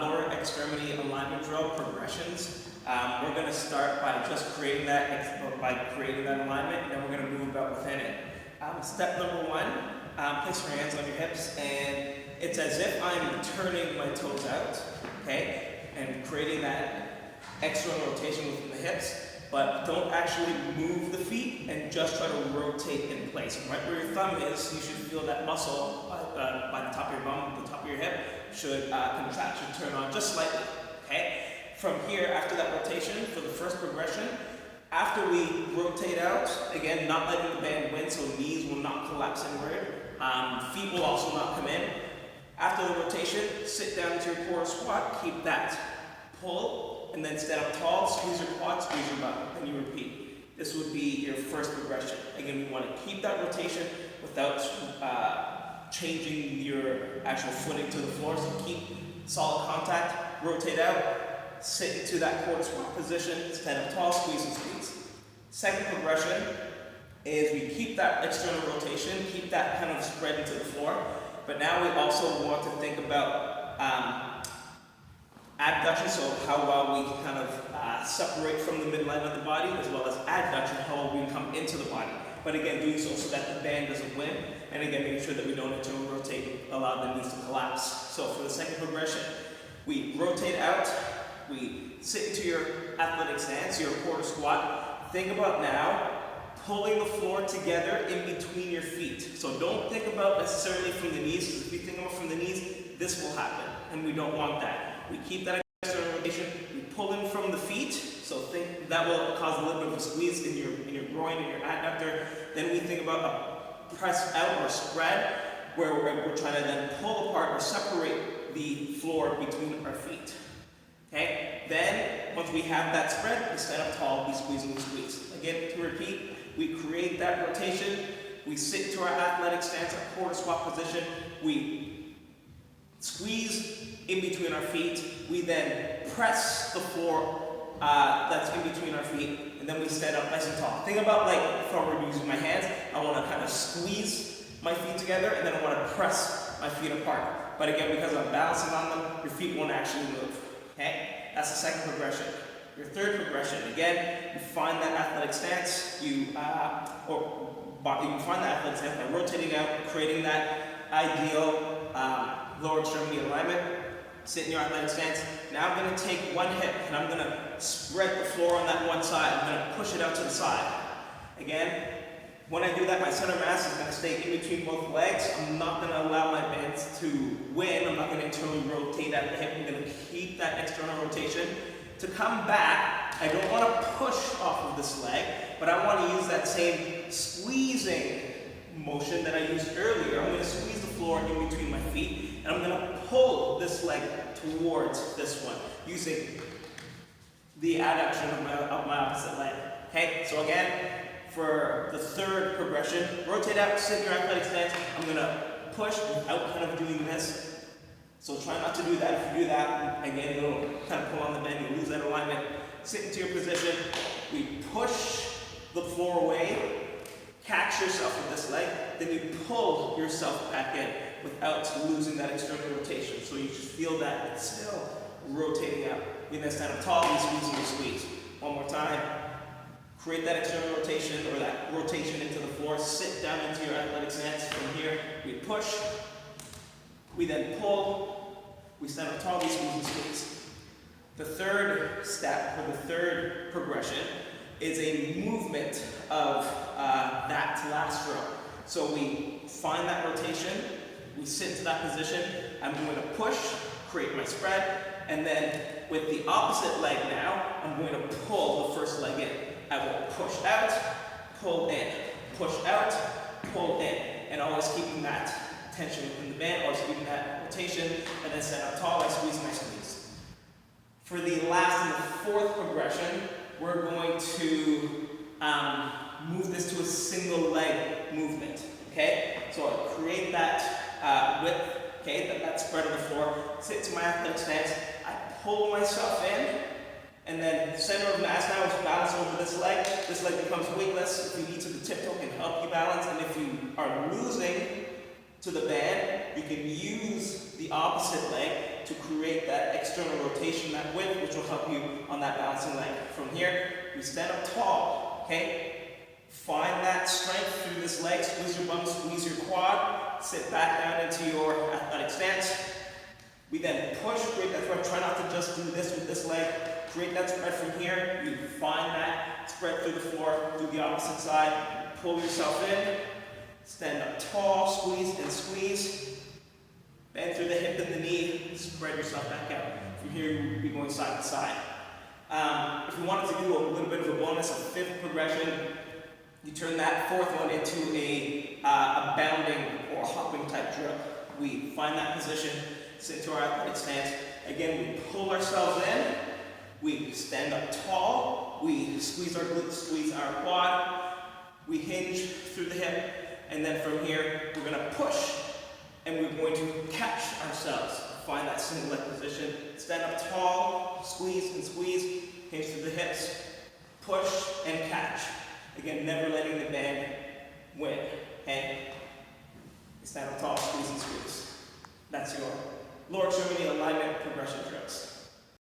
lower extremity alignment drill progressions. We're going to start by just creating that alignment, and then we're going to move about within it. Step number one, place your hands on your hips, and it's as if I'm turning my toes out, okay, and creating that external rotation within the hips. But don't actually move the feet and just try to rotate in place. Right where your thumb is, you should feel that muscle by the top of your bum, the top of your hip, should contract, should turn on just slightly, okay? From here, after that rotation, for the first progression, after we rotate out, again, not letting the band win, so knees will not collapse inward, feet will also not come in. After the rotation, sit down to your core squat, keep that. Pull, and then stand up tall, squeeze your quads, squeeze your butt, and you repeat. This would be your first progression. Again, we want to keep that rotation without changing your actual footing to the floor, so keep solid contact, rotate out, sit into that quarter squat position, stand up tall, squeeze and squeeze. Second progression is we keep that external rotation, keep that kind of spread into the floor, but now we also want to think about abduction, so how well we kind of separate from the midline of the body, as well as adduction, how well we come into the body. But again, doing so that the band doesn't win, and again, making sure that we don't internally rotate, allow the knees to collapse. So for the second progression, we rotate out, we sit into your athletic stance, your quarter squat. Think about now pulling the floor together in between your feet. So don't think about necessarily from the knees, because if you think about from the knees, this will happen, and we don't want that. We keep that external rotation, we pull in from the feet, so think that will cause a little bit of a squeeze in your groin and your adductor. Then we think about a press out or spread, where we're trying to then pull apart or separate the floor between our feet. Okay? Then, once we have that spread, we stand up tall, we squeeze and we squeeze. Again, to repeat, we create that rotation, we sit to our athletic stance, our quarter squat position, we squeeze in between our feet, we then press the floor that's in between our feet, and then we stand up nice and tall. Think about like if I were using my hands, I want to kind of squeeze my feet together, and then I want to press my feet apart. But again, because I'm balancing on them, your feet won't actually move. Okay? That's the second progression. Your third progression, again, you find that athletic stance, you find that athletic stance by rotating out, creating that ideal lower extremity alignment. Sit in your athletic stance. Now I'm going to take one hip and I'm going to spread the floor on that one side. I'm going to push it out to the side. Again, when I do that, my center mass is going to stay in between both legs. I'm not going to allow my bands to win. I'm not going to internally rotate at the hip. I'm going to keep that external rotation. To come back, I don't want to push off of this leg, but I want to use that same squeezing motion that I used earlier. I'm going to squeeze the floor in between my feet, and I'm going to pull this leg towards this one, using the adduction of my opposite leg. Okay, so again, for the third progression, rotate out, sit in your athletic stance. I'm going to push without kind of doing this. So try not to do that. If you do that, again, you'll kind of pull on the band, you lose that alignment. Sit into your position. We push the floor away. Catch yourself with this leg, then you pull yourself back in without losing that external rotation. So you should feel that it's still rotating out. You then stand up tall, you squeeze and you squeeze. One more time. Create that external rotation or that rotation into the floor. Sit down into your athletic stance. From here, we push. We then pull. We stand up tall, we squeeze and squeeze. The third step, or the third progression, is a movement of that last row. So we find that rotation, we sit into that position, I'm going to push, create my spread, and then with the opposite leg now, I'm going to pull the first leg in. I will push out, pull in, push out, pull in, and always keeping that tension within the band, always keeping that rotation, and then stand up tall, I squeeze and I squeeze. For the last and the fourth progression, we're going to move this to a single leg movement, okay? So I create that width, okay, that spread on the floor, sit to my athletic stance, I pull myself in, and then center of mass now is balance over this leg becomes weightless. If you need to, the tiptoe can help you balance, and if you are losing to the band, you can use the opposite leg to create that external rotation, that width, which will help you on that balancing leg. From here, we stand up tall, okay? Find that strength through this leg, squeeze your bum, squeeze your quad, sit back down into your athletic stance. We then push, create that spread. Try not to just do this with this leg. Create that spread from here. You find that spread through the floor, do the opposite side. Pull yourself in. Stand up tall, squeeze and squeeze. Bend through the hip and the knee. Spread yourself back out. From here, you'll be going side to side. If you wanted to do a little bit of a bonus, a fifth progression, you turn that fourth one into a bounding or hopping type drill. We find that position, sit to our athletic stance. Again, we pull ourselves in. We stand up tall. We squeeze our glutes, squeeze our quad. We hinge through the hip. And then from here, we're going to push. And we're going to catch ourselves. Find that single leg position. Stand up tall, squeeze and squeeze. Hinge through the hips. Push and catch. Again, never letting the band win. Okay? Stand up tall, squeeze and squeeze. That's your lower extremity alignment progression drills.